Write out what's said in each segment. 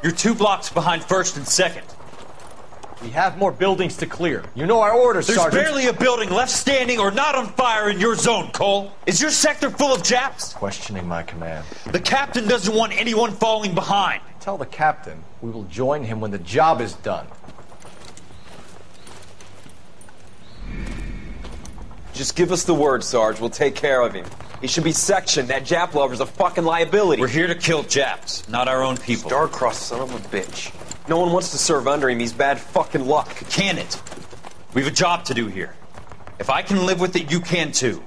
You're 2 blocks behind 1st and 2nd. We have more buildings to clear. You know our orders, Sergeant. There's barely a building left standing or not on fire in your zone, Cole. Is your sector full of Japs? Questioning my command. The captain doesn't want anyone falling behind. Tell the captain we will join him when the job is done. Just give us the word, Sarge. We'll take care of him. He should be sectioned. That Jap lover's a fucking liability. We're here to kill Japs, not our own people. Star-crossed son of a bitch. No one wants to serve under him. He's bad fucking luck. Can it? We have a job to do here. If I can live with it, you can too.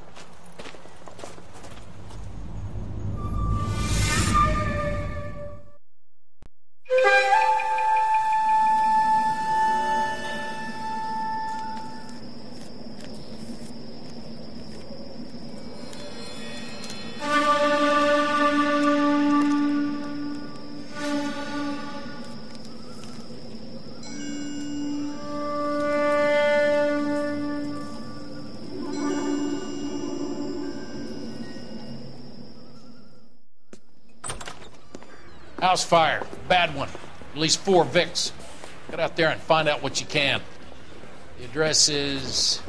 House fire. Bad one. At least 4 Vicks. Get out there and find out what you can. The address is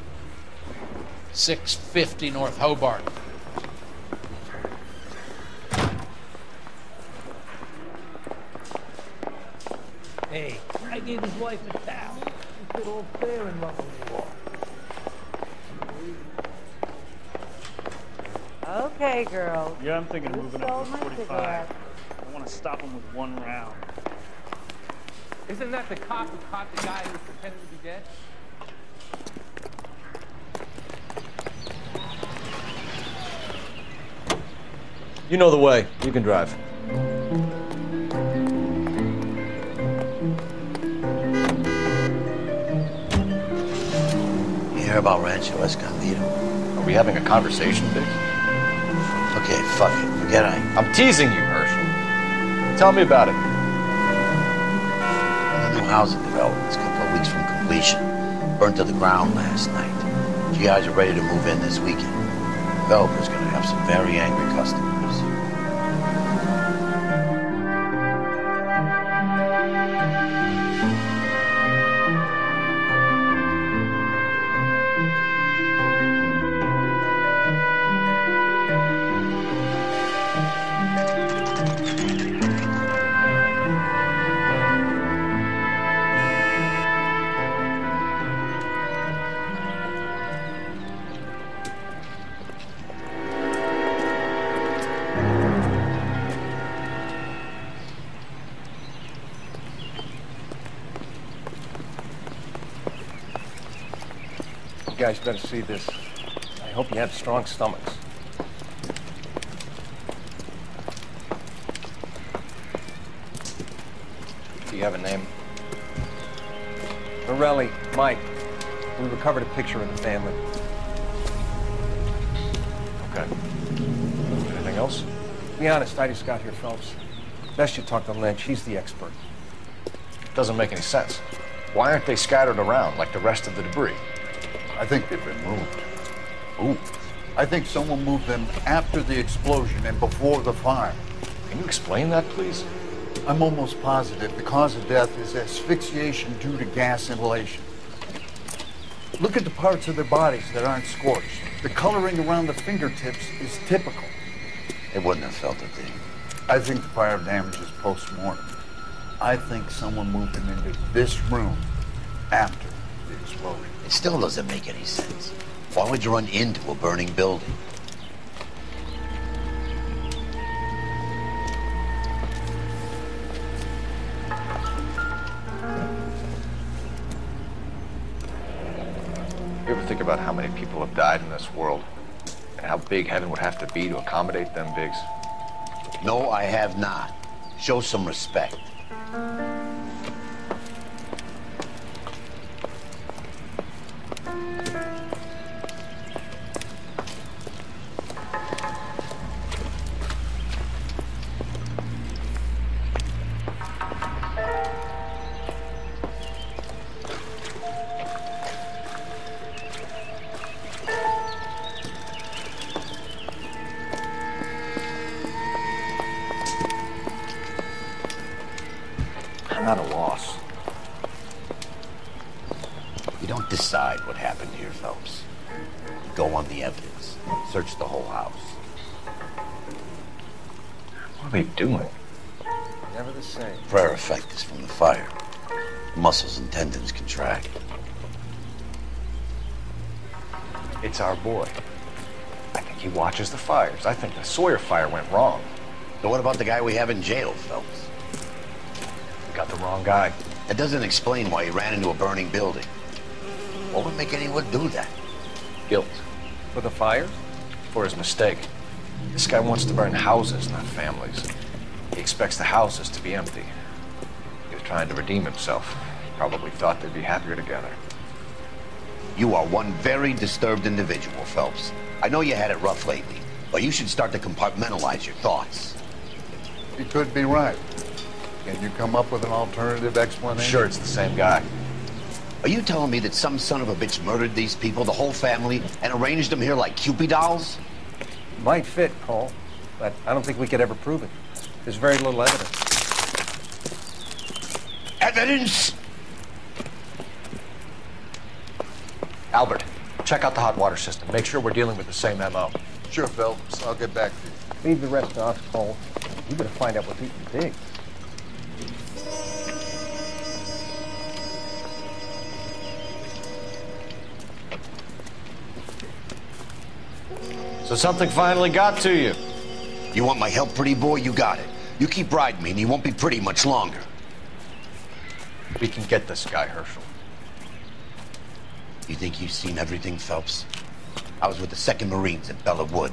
650 North Hobart. Hey, I gave his wife a towel. He said all fair and love in the war. Okay, girl. Yeah, I'm thinking of moving up to my 45. cigarette. I want to stop him with 1 round. Isn't that the cop who caught the guy who pretended to be dead? You know the way. You can drive. You hear about Rancho Escondido? Are we having a conversation, Biggs? Okay, fuck it. Forget I'm teasing you, Herschel. Tell me about it. The new housing development's a couple of weeks from completion. Burnt to the ground last night. GIs are ready to move in this weekend. The developer's gonna have some very angry customers. You guys better see this. I hope you have strong stomachs. Do you have a name? Morelli, Mike. We recovered a picture of the family. Okay. Anything else? To be honest, I just got here, Phelps. Best you talk to Lynch. He's the expert. Doesn't make any sense. Why aren't they scattered around like the rest of the debris? I think they've been moved. Ooh. I think someone moved them after the explosion and before the fire. Can you explain that, please? I'm almost positive the cause of death is asphyxiation due to gas inhalation. Look at the parts of their bodies that aren't scorched. The coloring around the fingertips is typical. They wouldn't have felt a thing. I think the fire damage is post-mortem. I think someone moved them into this room after the explosion. It still doesn't make any sense. Why would you run into a burning building? You ever think about how many people have died in this world? And how big heaven would have to be to accommodate them, Biggs? No, I have not. Show some respect. not a loss. You don't decide what happened here, Phelps. You go on the evidence. Search the whole house. What are they doing? Never the same. Prayer effect is from the fire. Muscles and tendons contract. It's our boy. I think he watches the fires. I think the Sawyer fire went wrong. So what about the guy we have in jail, Phelps? We got the wrong guy. That doesn't explain why he ran into a burning building. What would make anyone do that? Guilt. For the fires? For his mistake. This guy wants to burn houses, not families. He expects the houses to be empty. He was trying to redeem himself. Probably thought they'd be happier together. You are one very disturbed individual, Phelps. I know you had it rough lately, but you should start to compartmentalize your thoughts. You could be right. Can you come up with an alternative explanation? I'm sure it's the same guy. Are you telling me that some son of a bitch murdered these people, the whole family, and arranged them here like Cupid dolls? Might fit, Cole, but I don't think we could ever prove it. There's very little evidence. Evidence? Albert, check out the hot water system. Make sure we're dealing with the same MO. Sure, Phelps. I'll get back to you. Leave the rest to us, Cole. We gotta find out what's eating pigs. So something finally got to you. You want my help, pretty boy? You got it. You keep riding me and you won't be pretty much longer. We can get this guy, Herschel. You think you've seen everything, Phelps? I was with the 2nd Marines at Bella Wood.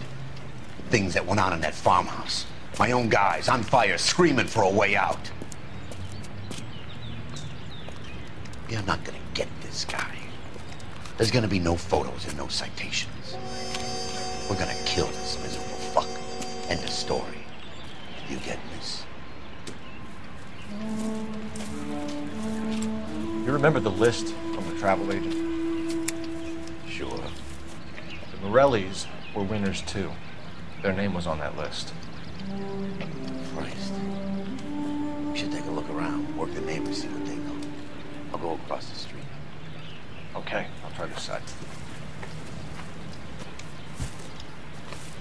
The things that went on in that farmhouse. My own guys on fire, screaming for a way out. You're not gonna get this guy. There's gonna be no photos and no citations. We're gonna kill this miserable fuck. End of story. You get this? You remember the list from the travel agent? Sure. The Morellis were winners too. Their name was on that list. Christ. We should take a look around, work the neighbors, see what they know. I'll go across the street. Okay, I'll try this side.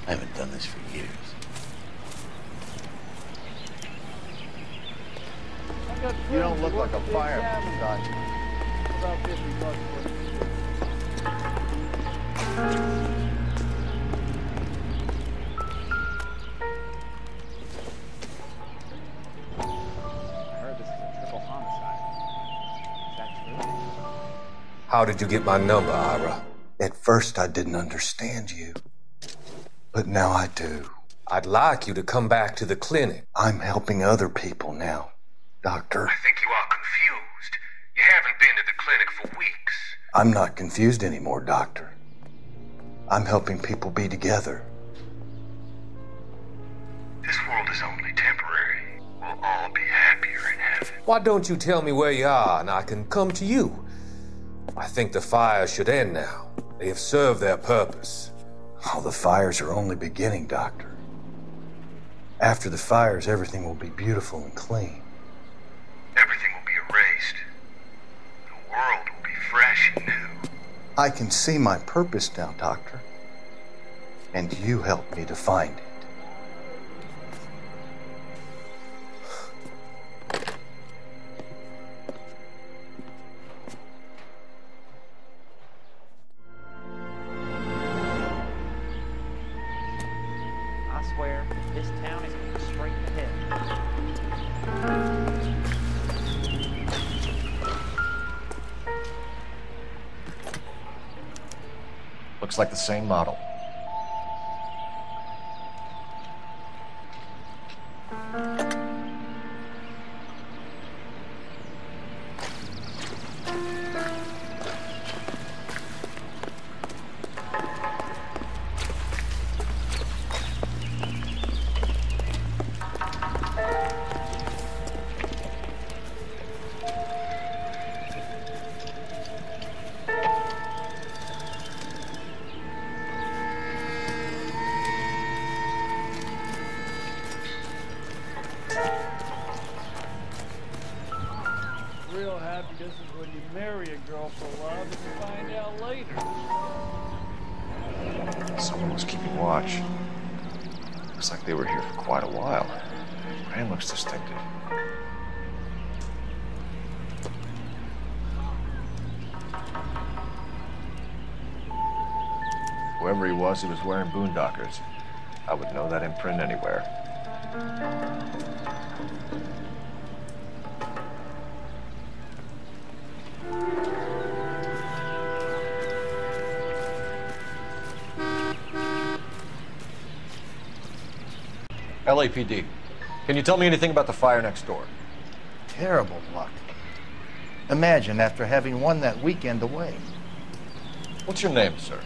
I haven't done this for years. You don't look like a fireman, son. About $50 worth. How did you get my number, Ira? At first, I didn't understand you. But now I do. I'd like you to come back to the clinic. I'm helping other people now, Doctor. I think you are confused. You haven't been to the clinic for weeks. I'm not confused anymore, Doctor. I'm helping people be together. This world is only temporary. We'll all be happier in heaven. Why don't you tell me where you are and I can come to you? I think the fires should end now. They have served their purpose. Oh, the fires are only beginning, Doctor. After the fires, everything will be beautiful and clean. Everything will be erased. The world will be fresh and new. I can see my purpose now, Doctor. And you help me to find it. I swear, this town is going straight ahead. Looks like the same model. a girl for love and you find out later. Someone was keeping watch. Looks like they were here for quite a while. Man looks distinctive. Whoever he was wearing boondockers. I would know that imprint anywhere. LAPD. Can you tell me anything about the fire next door? Terrible luck. Imagine after having won that weekend away. What's your name, sir?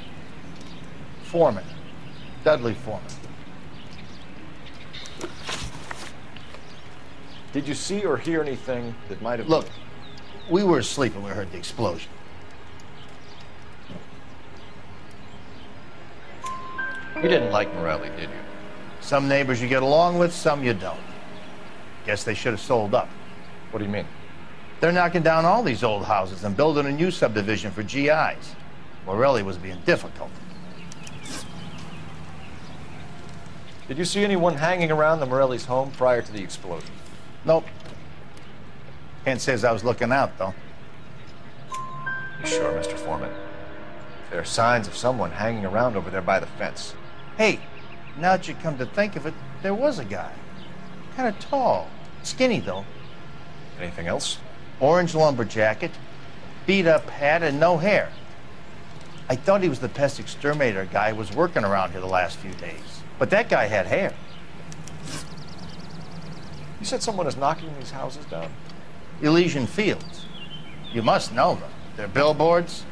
Foreman. Dudley Foreman. Did you see or hear anything that might have... Look, we were asleep when we heard the explosion. You didn't like Morelli, did you? Some neighbors you get along with, some you don't. Guess they should have sold up. What do you mean? They're knocking down all these old houses and building a new subdivision for GIs. Morelli was being difficult. Did you see anyone hanging around the Morelli's home prior to the explosion? Nope. Kent says I was looking out, though. You sure, Mr. Foreman? There are signs of someone hanging around over there by the fence. Hey, now that you come to think of it, there was a guy. Kind of tall. Skinny, though. Anything else? Orange lumber jacket, beat-up hat, and no hair. I thought he was the pest exterminator guy who was working around here the last few days. But that guy had hair. You said someone is knocking these houses down? Elysian Fields. You must know them. Their billboards,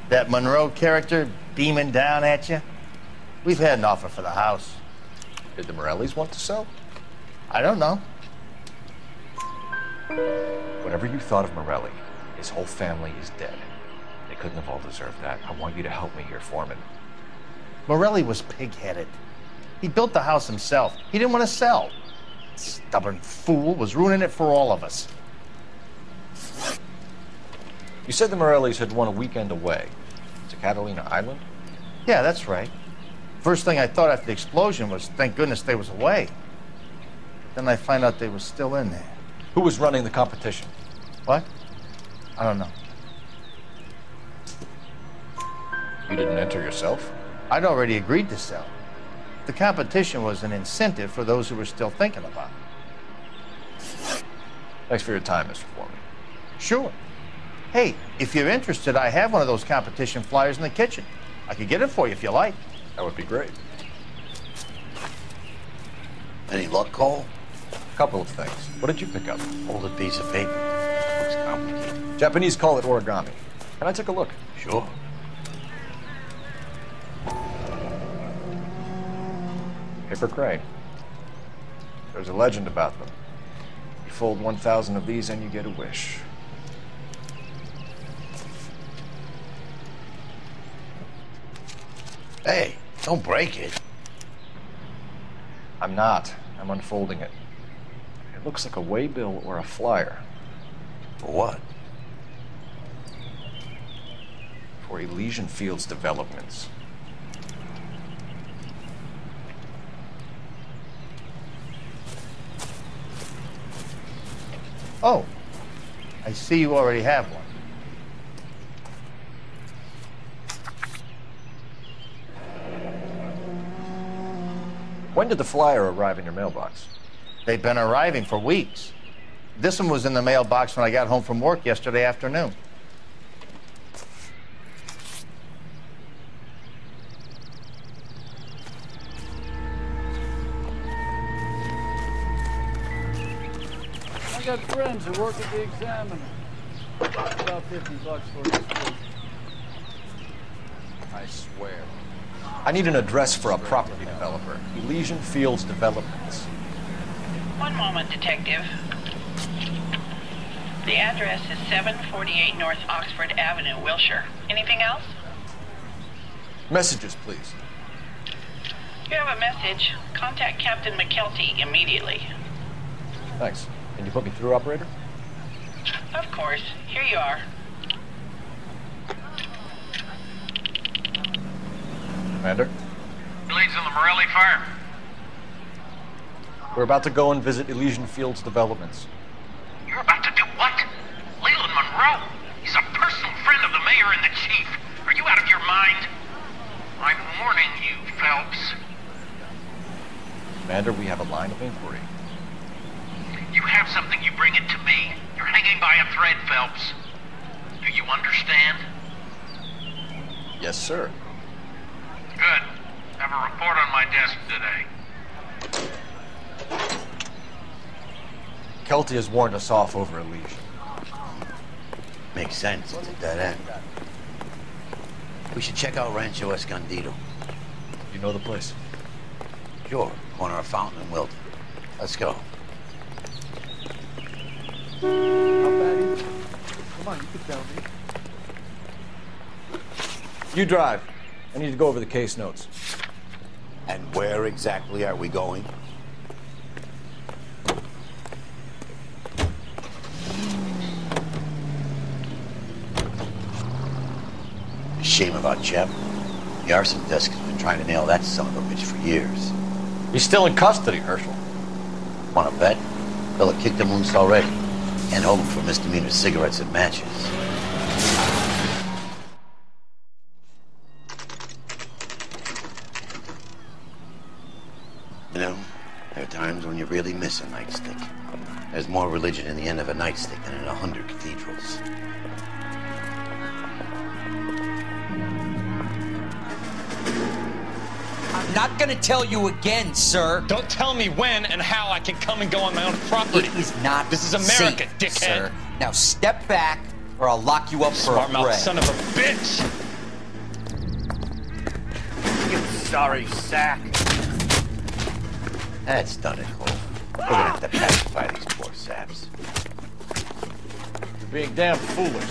that Monroe character beaming down at you. We've had an offer for the house. Did the Morellis want to sell? I don't know. Whatever you thought of Morelli, his whole family is dead. They couldn't have all deserved that. I want you to help me here, Foreman. Morelli was pig-headed. He built the house himself. He didn't want to sell. Stubborn fool was ruining it for all of us. You said the Morellis had won a weekend away to Catalina Island? Yeah, that's right. First thing I thought after the explosion was, thank goodness they was away. Then I find out they was still in there. Who was running the competition? What? I don't know. You didn't enter yourself? I'd already agreed to sell. The competition was an incentive for those who were still thinking about it. Thanks for your time, Mr. Foreman. Sure. Hey, if you're interested, I have one of those competition flyers in the kitchen. I could get it for you if you like. That would be great. Any luck, Cole? A couple of things. What did you pick up? Folded piece of paper. Looks complicated. Japanese call it origami. Can I take a look? Sure. Paper crane. There's a legend about them. You fold 1,000 of these and you get a wish. Hey, don't break it. I'm not. I'm unfolding it. It looks like a waybill or a flyer. For what? For Elysian Fields Developments. Oh, I see you already have one. When did the flyer arrive in your mailbox? They've been arriving for weeks. This one was in the mailbox when I got home from work yesterday afternoon. I got friends who work at the Examiner. About $50 for this place. I swear. I need an address for a property developer. Elysian Fields Developments. One moment, Detective. The address is 748 North Oxford Avenue, Wilshire. Anything else? Messages, please. You have a message. Contact Captain McKelty immediately. Thanks. Can you put me through, operator? Of course. Here you are. Commander? Leads on the Morelli fire. We're about to go and visit Elysian Fields developments. You're about to do what? Leland Monroe? He's a personal friend of the mayor and the chief. Are you out of your mind? I'm warning you, Phelps. Commander, we have a line of inquiry. You have something, you bring it to me. You're hanging by a thread, Phelps. Do you understand? Yes, sir. Good. Have a report on my desk today. Kelty has warned us off over Elysian. Makes sense. It's a dead end. We should check out Rancho Escondido. You know the place? Sure. Corner of Fountain and Wilton. Let's go. How bad is it? Come on, you can tell me. You drive. I need to go over the case notes. And where exactly are we going? Shame about Jeb. The arson desk has been trying to nail that son of a bitch for years. He's still in custody, Herschel. Want to bet? Fella kicked him loose already. And hold him for misdemeanor cigarettes and matches. You know, there are times when you really miss a nightstick. There's more religion in the end of a nightstick than in 100 cathedrals. I'm not gonna tell you again, sir. Don't tell me when and how I can come and go on my own property. It is not This is America, safe, dickhead. sir. Now step back, or I'll lock you up for a Smart-mouth break. son of a bitch! You sorry sack. That's done it, Cole. We're gonna have to pacify these poor saps. You're being damn foolish.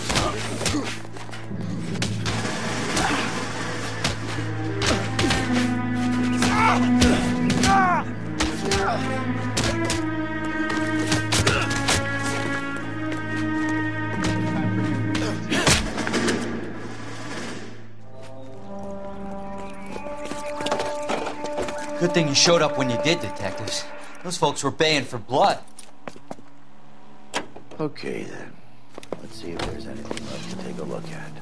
Good thing you showed up when you did, detectives. Those folks were baying for blood. Okay, then. Let's see if there's anything left to take a look at.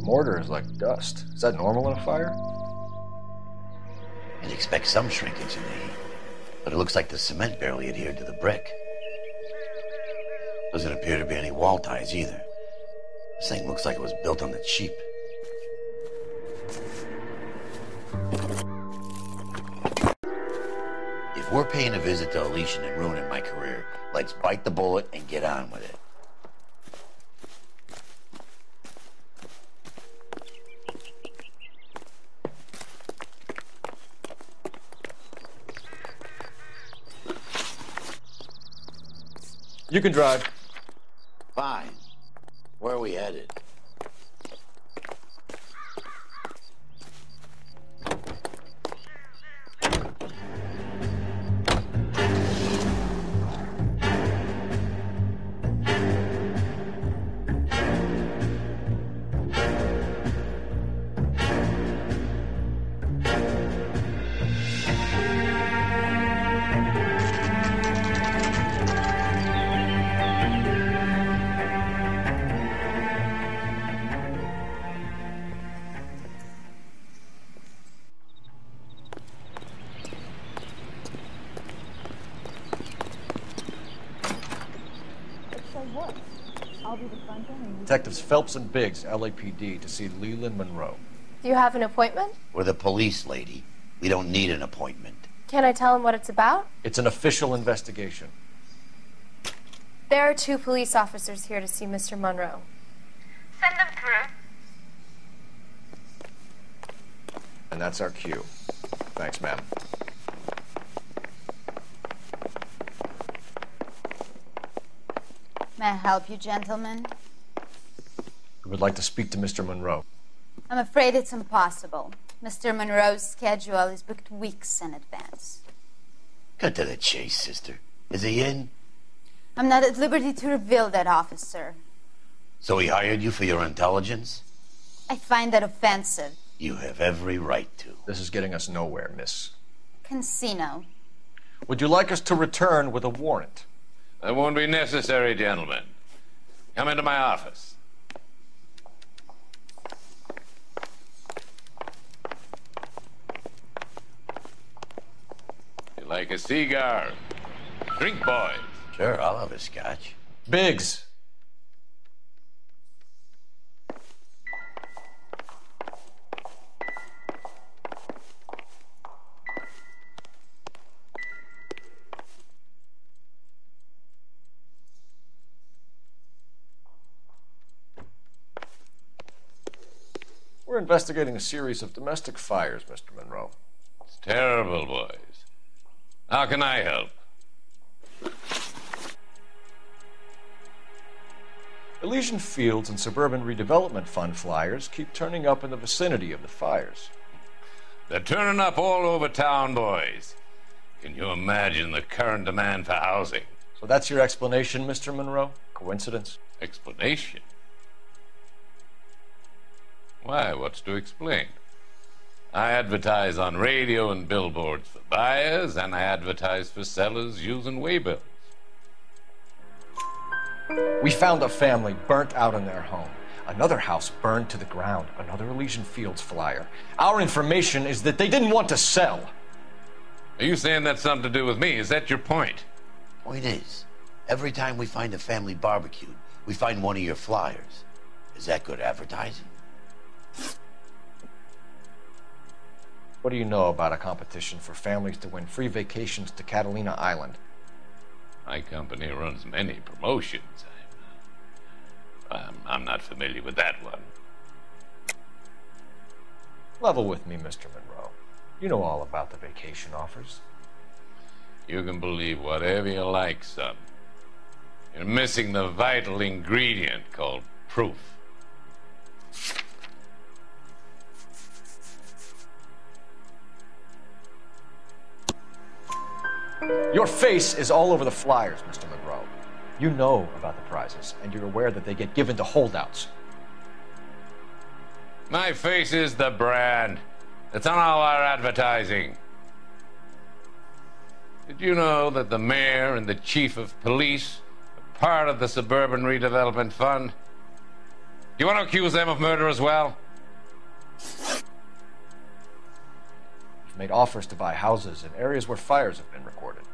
Mortar is like dust. Is that normal in a fire? You'd expect some shrinkage in the heat, but it looks like the cement barely adhered to the brick. Doesn't appear to be any wall ties either. This thing looks like it was built on the cheap. If we're paying a visit to Elysian and ruining my career, let's bite the bullet and get on with it. You can drive. Fine. Where are we headed? Detectives Phelps and Biggs, LAPD, to see Leland Monroe. Do you have an appointment? We're the police, lady. We don't need an appointment. Can I tell him what it's about? It's an official investigation. There are 2 police officers here to see Mr. Monroe. Send them through. And that's our cue. Thanks, ma'am. May I help you, gentlemen? We would like to speak to Mr. Monroe. I'm afraid it's impossible. Mr. Monroe's schedule is booked weeks in advance. Cut to the chase, sister. Is he in? I'm not at liberty to reveal that, officer. So he hired you for your intelligence? I find that offensive. You have every right to. This is getting us nowhere, miss. Casino. Would you like us to return with a warrant? That won't be necessary, gentlemen. Come into my office. You like a cigar? Drink, boys. Sure, I'll have a scotch. Biggs. We're investigating a series of domestic fires, Mr. Monroe. It's terrible, boys. How can I help? Elysian Fields and Suburban Redevelopment Fund flyers keep turning up in the vicinity of the fires. They're turning up all over town, boys. Can you imagine the current demand for housing? So that's your explanation, Mr. Monroe? Coincidence? Explanation? Why, what's to explain? I advertise on radio and billboards for buyers, and I advertise for sellers using waybills. We found a family burnt out in their home. Another house burned to the ground. Another Elysian Fields flyer. Our information is that they didn't want to sell. Are you saying that's something to do with me? Is that your point? Point is, every time we find a family barbecued, we find one of your flyers. Is that good advertising? What do you know about a competition for families to win free vacations to Catalina Island? My company runs many promotions. I'm not familiar with that one. Level with me, Mr. Monroe. You know all about the vacation offers. You can believe whatever you like, son. You're missing the vital ingredient called proof. Your face is all over the flyers, Mr. Monroe. You know about the prizes, and you're aware that they get given to holdouts. My face is the brand. It's on all our advertising. Did you know that the mayor and the chief of police are part of the Suburban Redevelopment Fund? Do you want to accuse them of murder as well? You've made offers to buy houses in areas where fires have been recorded.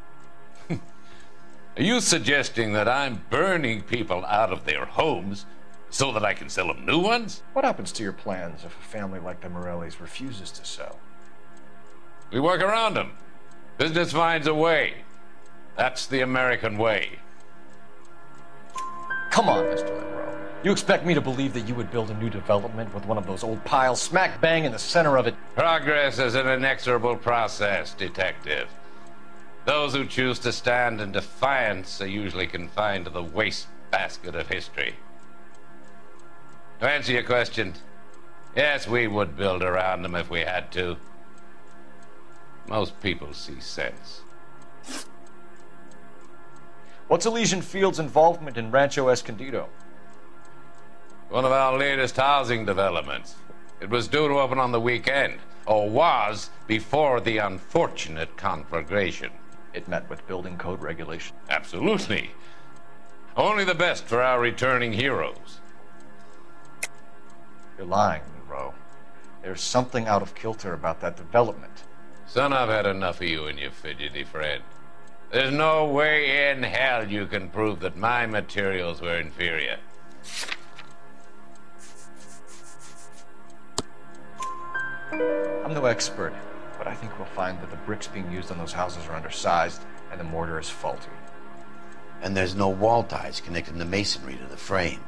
Are you suggesting that I'm burning people out of their homes so that I can sell them new ones? What happens to your plans if a family like the Morellis refuses to sell? We work around them. Business finds a way. That's the American way. Come on, Mr. Monroe. You expect me to believe that you would build a new development with one of those old piles smack bang in the center of it? Progress is an inexorable process, detective. Those who choose to stand in defiance are usually confined to the wastebasket of history. To answer your question, yes, we would build around them if we had to. Most people see sense. What's Elysian Fields' involvement in Rancho Escondido? One of our latest housing developments. It was due to open on the weekend, or was before the unfortunate conflagration. It met with building code regulations. Absolutely. Only the best for our returning heroes. You're lying, Monroe. There's something out of kilter about that development. Son, I've had enough of you and your fidgety friend. There's no way in hell you can prove that my materials were inferior. I'm no expert, but I think we'll find that the bricks being used on those houses are undersized and the mortar is faulty. And there's no wall ties connecting the masonry to the frame.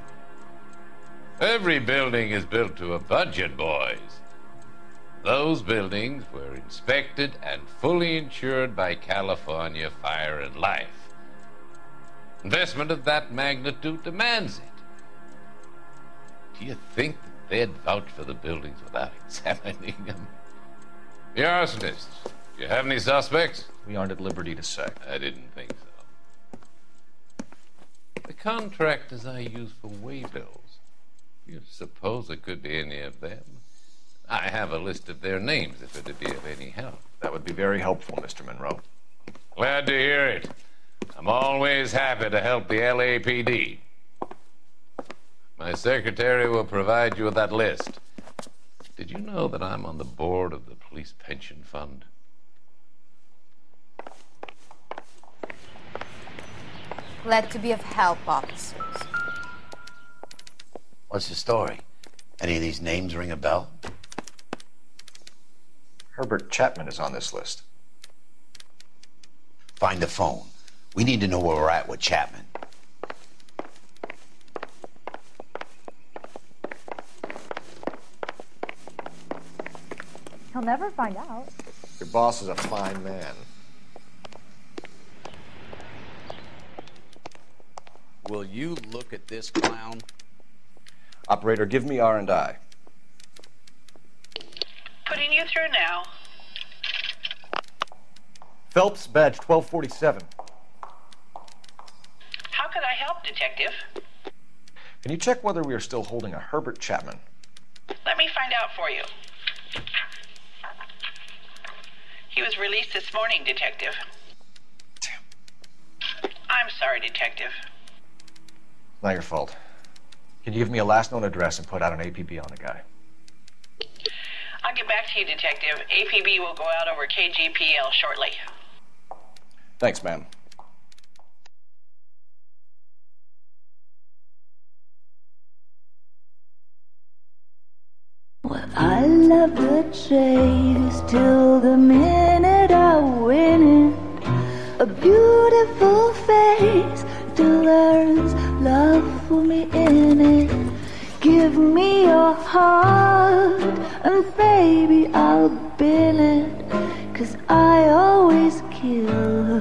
Every building is built to a budget, boys. Those buildings were inspected and fully insured by California Fire and Life. Investment of that magnitude demands it. Do you think that they'd vouch for the buildings without examining them? The arsonists. Do you have any suspects? We aren't at liberty to say. I didn't think so. The contractors I use for waybills. You suppose it could be any of them? I have a list of their names if it'd be of any help. That would be very helpful, Mr. Monroe. Glad to hear it. I'm always happy to help the LAPD. My secretary will provide you with that list. Did you know that I'm on the board of the police pension fund? Glad to be of help, officers. What's the story? Any of these names ring a bell? Herbert Chapman is on this list. Find the phone. We need to know where we're at with Chapman. He'll never find out. Your boss is a fine man. Will you look at this clown? Operator, give me R&I. Putting you through now. Phelps, badge 1247. How could I help, Detective? Can you check whether we are still holding a Herbert Chapman? Let me find out for you. He was released this morning, Detective. Damn. I'm sorry, Detective. Not your fault. Can you give me a last known address and put out an APB on the guy? I'll get back to you, Detective. APB will go out over KGPL shortly. Thanks, ma'am. Well, I love the chase till the minute I win it. A beautiful face till there's love for me in it. Give me your heart and baby I'll bill it. 'Cause I always kill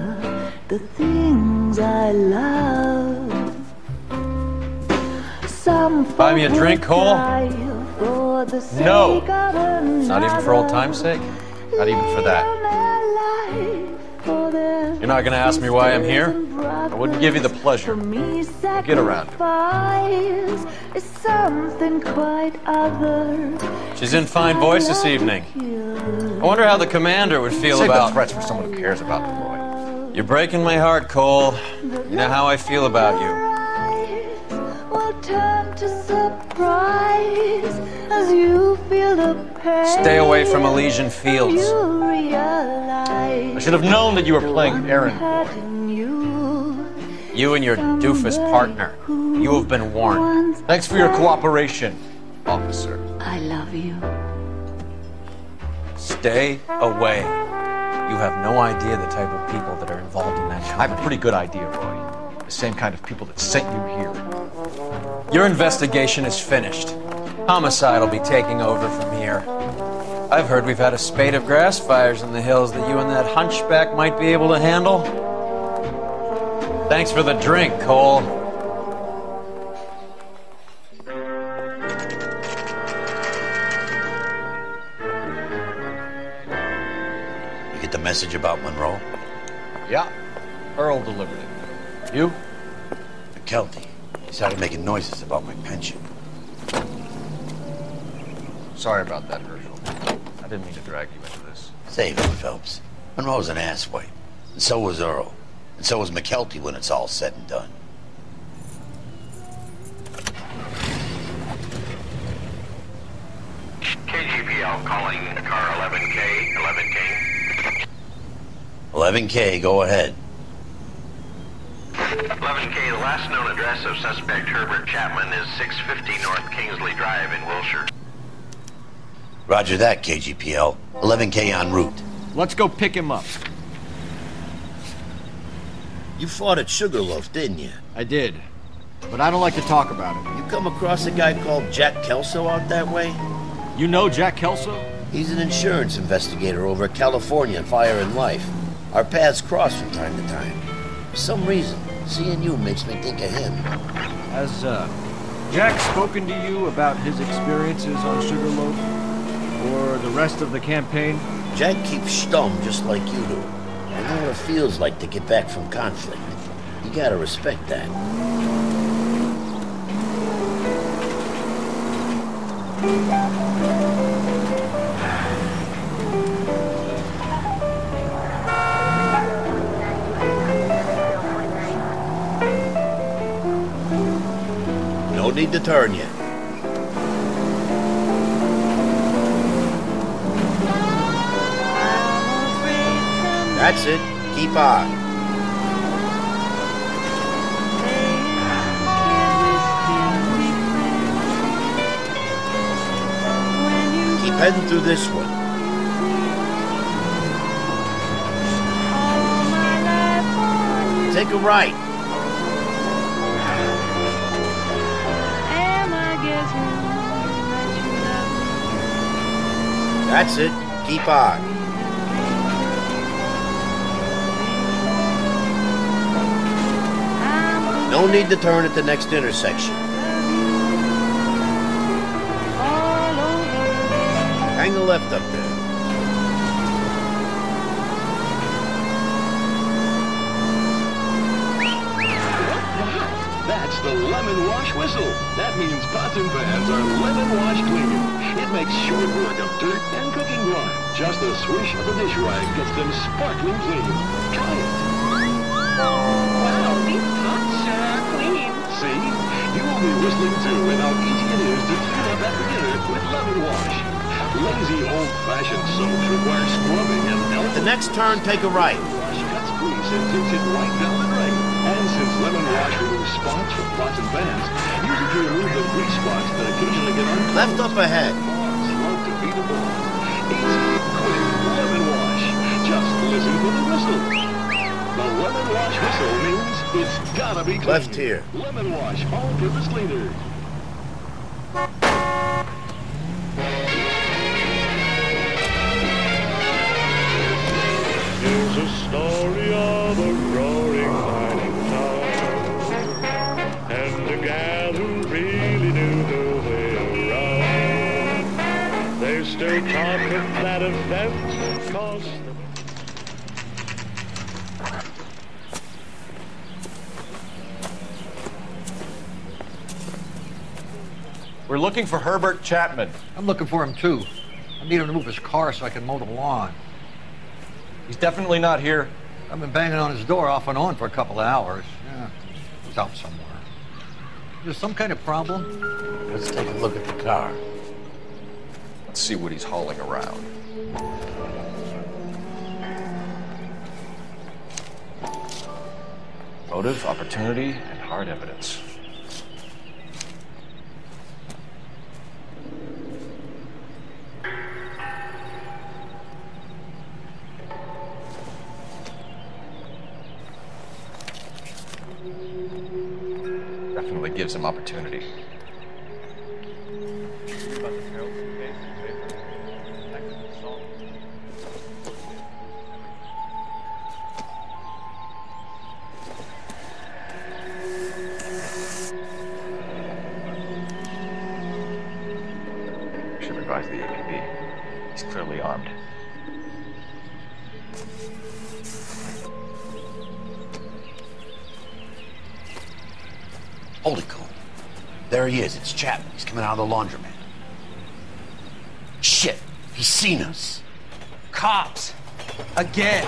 the things I love. Some buy me a drink, Cole? No. Not even for old time's sake? Not even for that. You're not gonna ask me why I'm here? I wouldn't give you the pleasure. Get around. Is something quite other. She's in fine voice this evening. I wonder how the commander would feel Save about... the threats for someone who cares about the boy. You're breaking my heart, Cole. You know how I feel about you. Will turn to surprise as you feel the pain. Stay away from Elysian Fields. I should have known that you were playing errand boy. You and your doofus partner. You have been warned. Thanks for your cooperation, officer. I love you. Stay away. You have no idea the type of people that are involved in that company. I have a pretty good idea, Roy. The same kind of people that sent you here. Your investigation is finished. Homicide will be taking over from here. I've heard we've had a spate of grass fires in the hills that you and that hunchback might be able to handle. Thanks for the drink, Cole. You get the message about Monroe? Yeah. Earl delivered it. You? McKelty. He started making noises about my pension. Sorry about that, Herschel. I didn't mean to drag you into this. Save it, Phelps. Monroe's an asswipe. And so was Earl. And so was McKelty when it's all said and done. KGPL calling car 11K. 11K. 11K, go ahead. 11K, the last known address of suspect Herbert Chapman is 650 North Kingsley Drive in Wilshire. Roger that, KGPL. 11K en route. Let's go pick him up. You fought at Sugarloaf, didn't you? I did. But I don't like to talk about it. You come across a guy called Jack Kelso out that way? You know Jack Kelso? He's an insurance investigator over at California Fire and Life. Our paths cross from time to time. For some reason, Seeing you makes me think of him. Has Jack spoken to you about his experiences on Sugarloaf? Or the rest of the campaign? Jack keeps stum just like you do. I know what it feels like to get back from conflict. You gotta respect that. No need to turn yet. That's it. Keep on. Keep heading through this one. Take a right. That's it. Keep on. No need to turn at the next intersection. Hang a left up there. That's the lemon wash whistle. That means pots and pans are lemon wash clean. It makes short work of dirt and cooking grime. Just a swish of the dish rag gets them sparkling clean. Try it. Wow, these pots sure are clean. See? You will be whistling too and how easy it is to clean up after dinner with lemon wash. Lazy old-fashioned soaps require scrubbing and elbow. The next turn, take a right. Wash cuts grease and takes it right down the drain. And since lemon wash removes spots from pots and pans, use it to remove the grease spots that occasionally get unclosed. Left up ahead. Love to beat a ball. Easy, quick lemon wash. Just listen for the whistle. The lemon wash whistle means it's gotta be clean. Left here. Lemon wash, all-purpose cleaner. Here's a story of a roaring mining town and a gal who really knew her way around. They still talk of that event 'cause We're looking for Herbert Chapman. I'm looking for him too. I need him to move his car so I can mow the lawn. He's definitely not here. I've been banging on his door off and on for a couple of hours. Yeah, he's out somewhere. Is there some kind of problem? Let's take a look at the car. Let's see what he's hauling around. Motive, opportunity, and hard evidence. Definitely gives him opportunity. Should advise the APB. He's clearly armed. Holy Cole. There he is. It's Chapman. He's coming out of the laundromat. Shit. He's seen us. Cops! Again!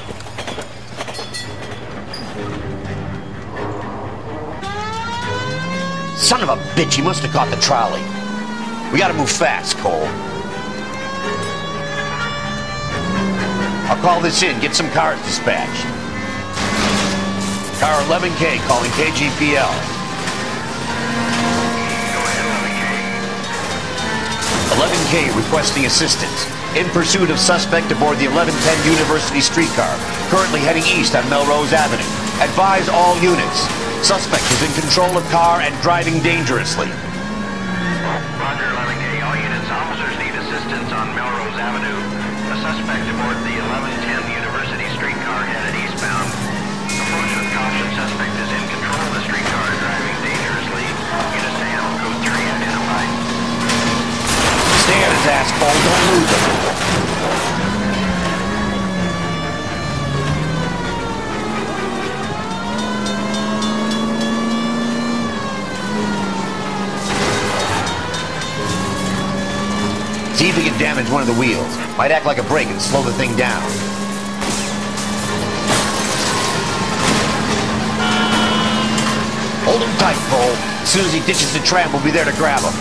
Son of a bitch. He must have caught the trolley. We gotta move fast, Cole. I'll call this in. Get some cars dispatched. Car 11K calling KGPL. 11K requesting assistance. In pursuit of suspect aboard the 1110 University streetcar, currently heading east on Melrose Avenue. Advise all units. Suspect is in control of car and driving dangerously. Roger, 11K. All units, officers need assistance on Melrose Avenue. A suspect aboard the 1110 University streetcar headed eastbound. Approach with caution. Suspect is in control damage one of the wheels. Might act like a brake and slow the thing down. Hold him tight, Cole. As soon as he ditches the tram, we'll be there to grab him.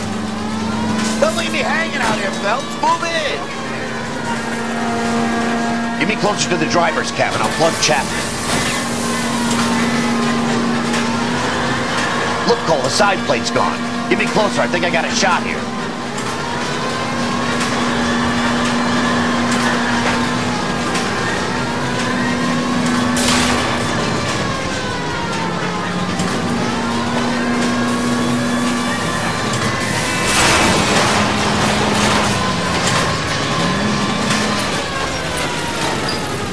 Don't leave me hanging out here, Phelps. Move in. Get me closer to the driver's cabin. I'll plug Chapman. Look, Cole, the side plate's gone. Get me closer. I think I got a shot here.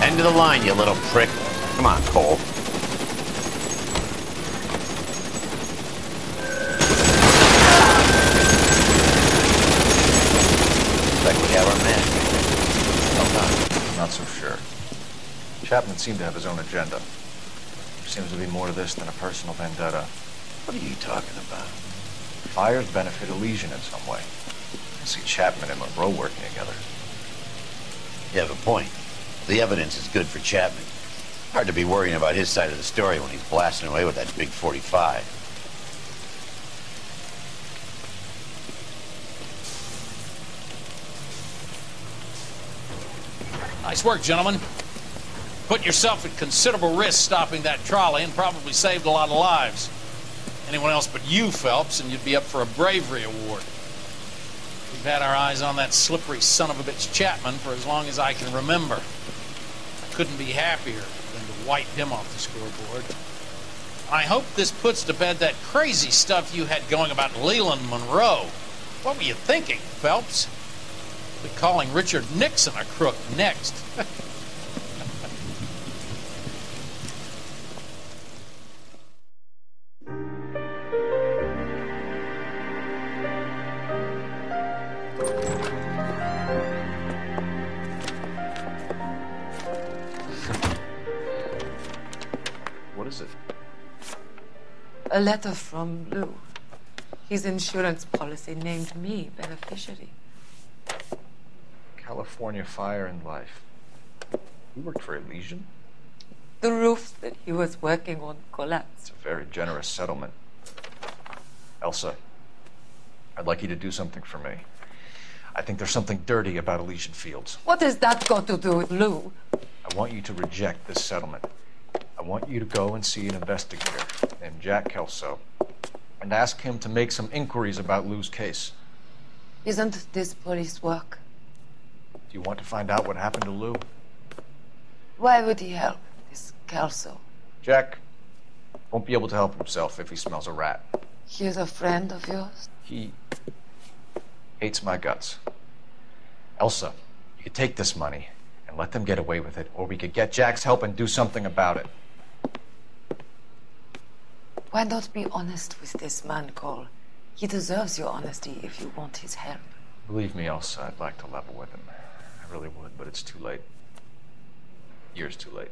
End of the line, you little prick. Come on, Cole. Like we have our man. Not so sure. Chapman seemed to have his own agenda. There seems to be more to this than a personal vendetta. What are you talking about? Fires benefit Elysian in some way. I see Chapman and Monroe working together. You have a point. The evidence is good for Chapman. Hard to be worrying about his side of the story when he's blasting away with that big 45. Nice work, gentlemen. Put yourself at considerable risk stopping that trolley and probably saved a lot of lives. Anyone else but you, Phelps, and you'd be up for a bravery award. We've had our eyes on that slippery son of a bitch Chapman for as long as I can remember. I couldn't be happier than to wipe him off the scoreboard. I hope this puts to bed that crazy stuff you had going about Leland Monroe. What were you thinking, Phelps? We'll be calling Richard Nixon a crook next. What is it? A letter from Lou. His insurance policy named me beneficiary. California Fire and Life. You worked for Elysian? The roof that he was working on collapsed. It's a very generous settlement. Elsa, I'd like you to do something for me. I think there's something dirty about Elysian Fields. What has that got to do with Lou? I want you to reject this settlement. I want you to go and see an investigator named Jack Kelso and ask him to make some inquiries about Lou's case. Isn't this police work? Do you want to find out what happened to Lou? Why would he help, this Kelso? Jack won't be able to help himself if he smells a rat. He's a friend of yours? He hates my guts. Elsa, you could take this money and let them get away with it, or we could get Jack's help and do something about it. Why not be honest with this man, Cole? He deserves your honesty if you want his help. Believe me, Elsa, I'd like to level with him. I really would, but it's too late. Years too late.